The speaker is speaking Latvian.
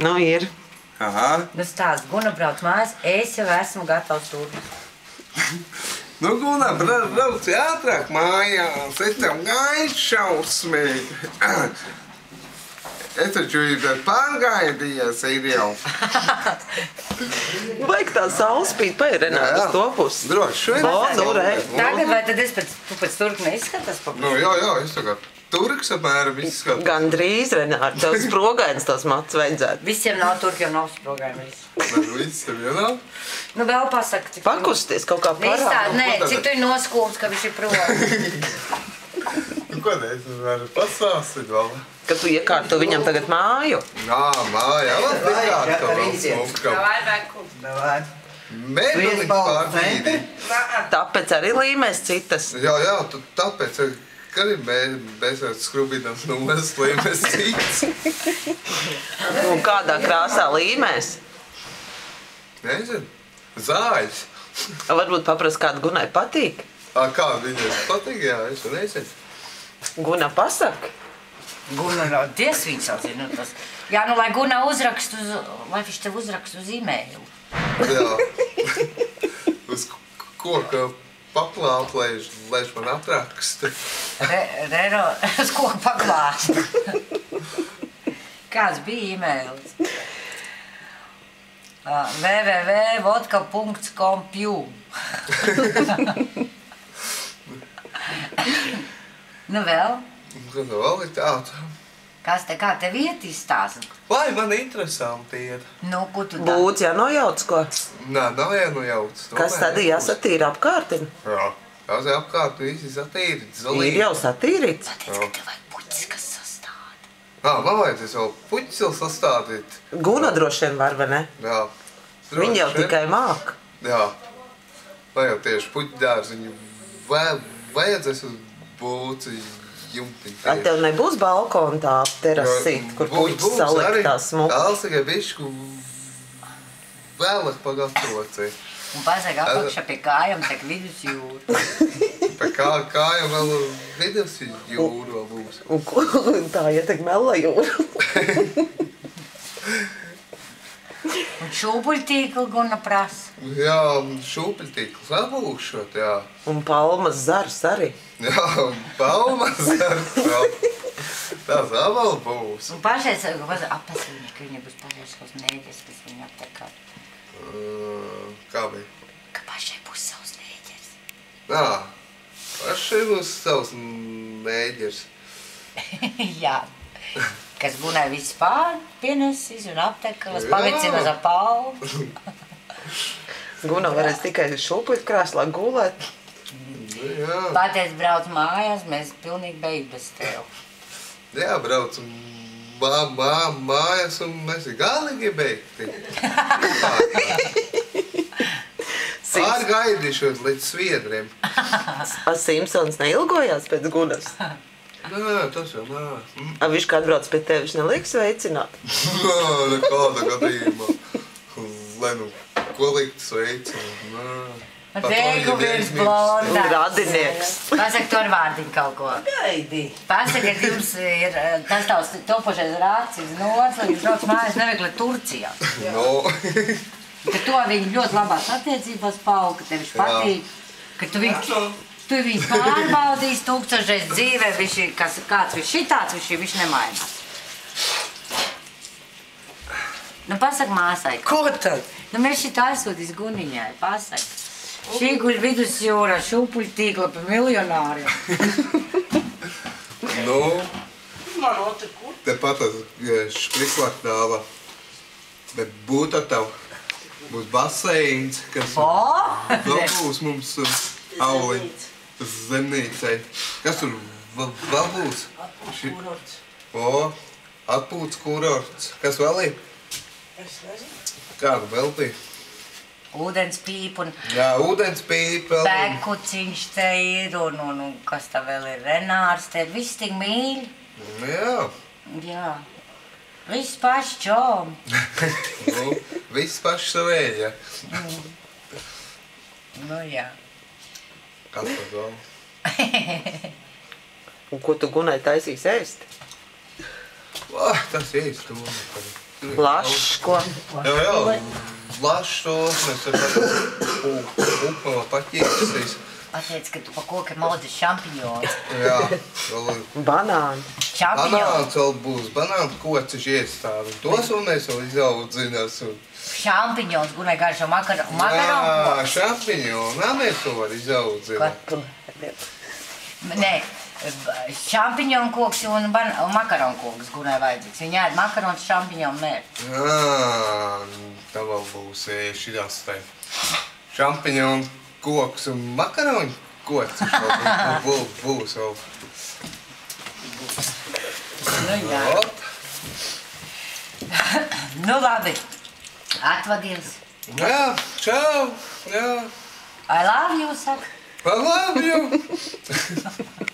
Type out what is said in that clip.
Nu, ir. Aha. Nu stāst, Guna brauc mājās, es jau esmu gatavs turpināt. Nu, Guna, brauc ātrāk mājās, es tev gaidu šausmīgi. Es taču ir pārgaidījies, ir jau. Vajag tā saulspīt, pair, Renāt, uz to pusi. Droši vien. Nu, re. Tagad vai tad es pēc turpina izskatās pa Nu, jā, es tagad turks apmēram izskatu. Gan drīz, Renāt, tev sprogains tos mats vajadzētu. Visiem nav turki, jau nav sprogājumi. Visiem, jā nav? Nu, vēl pasaka, cik... Pakusties kaut kā Visā, parādu. nē, cik tu ir noskūms, ka viņš ir prom. Nu, ko ne, es varu pasāstīt vēl? Ka tu iekārto viņam tagad māju. Jā, mājā, vēl iekārto vēl smukam. Veku. Mēģināt pārbīdī. Tāpēc arī līmēs citas. Jā, tāpēc, ka arī mēs skrubinām nules līmēs cits. Un kādā krāsā līmēs? Nezinu, zāļas. Varbūt paprast, kāda Gunai patīk. Kā viņai patīk, jā, es nezinu. Guna pasaka. Guna nav dies viņš jau zina. Jā, nu, lai Guna uzrakst uz, lai viņš tev uzrakst uz e-mailu. Jā, uz koka paklāt, lai man atraksta. Uz koka paklāt. Kāds bija e-mails? www.vodka.com.pju Nu vēl? Kas vēl ir tāda? Kas te, kā tev iet izstāst? Lai man interesanti ir. Nu, ko tu tā? Būts jānojauc ko. Nē, nav jānojauc. Kas tad jāsatīra apkārtina? Jā, tās ir apkārt, visi satīri, Ir zalīgi. jau satīrīts. Pateic, ka tev vajag puķis, kas sastāda. Man vajadzēs vēl puķis vēl sastādīt. Guna droši vien var, vai ne? Jā. Viņa jau tikai māk. Jā. Vai jau tieši puķidārs viņu vajadzēs uz būci jumtiņu. Vai tev nebūs balkona tā terasīt, kur puķis saliktās smuki? Tāls tikai bišku vēlāk pagatavocī. Un pasaka apakšā pie kājām, tak vidus jūra. Tā kājām vēl vidus jūra vēl būs. Un tā ietek mela jūra. Un šūpuļtīkli Guna prasa. Jā, šūpuļtīkls apūšot, jā. Un palmas zars arī. Jā, palmas ar vēl. Tās vēl būs. Un pašais, apasīņi, ka viņa būs pašais savus nēģers, kas viņa aptekā. Kā bija? Ka pašai būs savus nēģers. Jā, pašai būs savs nēģers. Jā. Kas Gunai viss pār pienesīs un aptekalas, pavicinas ap palmu. Guna varēs tikai šūpuļu krāslā gulēt. Jā, Pateic, brauc mājās, mēs pilnīgi beig bez tev. jā, brauc mājās un mēs ir galīgi beigti. Pārgaidīšos līdz sviedriem. Simpsons neilgojās pēc Gunas. Nē, tas jau nē. Viņš kā atbrauc pie tevi, viņš neliek sveicināt. Nē, nekāda gadījumā. Lai nu, ko likt sveicināt. Un teiku viens blondā. Radinieks. Pasaka, tu ar vārdiņu kaut ko. Gaidi. Pasaka, ka jums ir tas tavs topošais rācis nots, lai jūs brauc mājās neveikli Turcijā. No. Ka to viņi ļoti labās attiecībās pauk, ka tev viņš patīk, ka tu viņu pārbaudīs tūkstošreiz dzīvē, kāds viņš šitāds, viņš nemainās. Nu, pasaka māsai. Ko tad? Nu, mēs šitā aizsūtīs Guniņai, pasaka. Šī guļ vidusjūrā šūpuļtīkla pa miljonāriem. Nu, tepat tas špriklaktāva, bet būtu tev, būs baseins, kas vēl būs mums auliņ zemnīcei. Kas tur vēl būs? Kurorts. Atpūtas kurorts. Kas vēl ir? Es nezinu. Kāda vēl bija? Ūdens pīpa un Jā, ūdens pīpa. bēkuciņš te ir un kas tā vēl ir, Renārs te, viss tik mīļi. Jā. Jā. Viss paši čom. Nu, viss paši savēja. Nu jā. Kas tad vēl? Un ko tu Gunai taisīs ēst? Tas ēst, tu man. Plašs, ko? Jā, plašs to, mēs ar upama paķīsīs. Pateic, ka tu pa kokiem maudzi šampiņons. Jā, vēl ir. Banāni. Šampiņons. Banāns vēl būs, banānu koci iestāvi. Tos un mēs vēl izaudzinās. Šampiņons, gunai garšo makaronu. Jā, šampiņonu, mēs to var izaudzināt. Nē, šampiņonu koks un makaronu koks gunai vajadzīgs. Viņi ēd makarons, šampiņonu mēr. Tā vēl būs šitās te šampiņonu koks un makaronu koks. Būs vēl. Nu jā. Nu labi. Atvadies. Jā, čau. Jā. I love you, saka. I love you.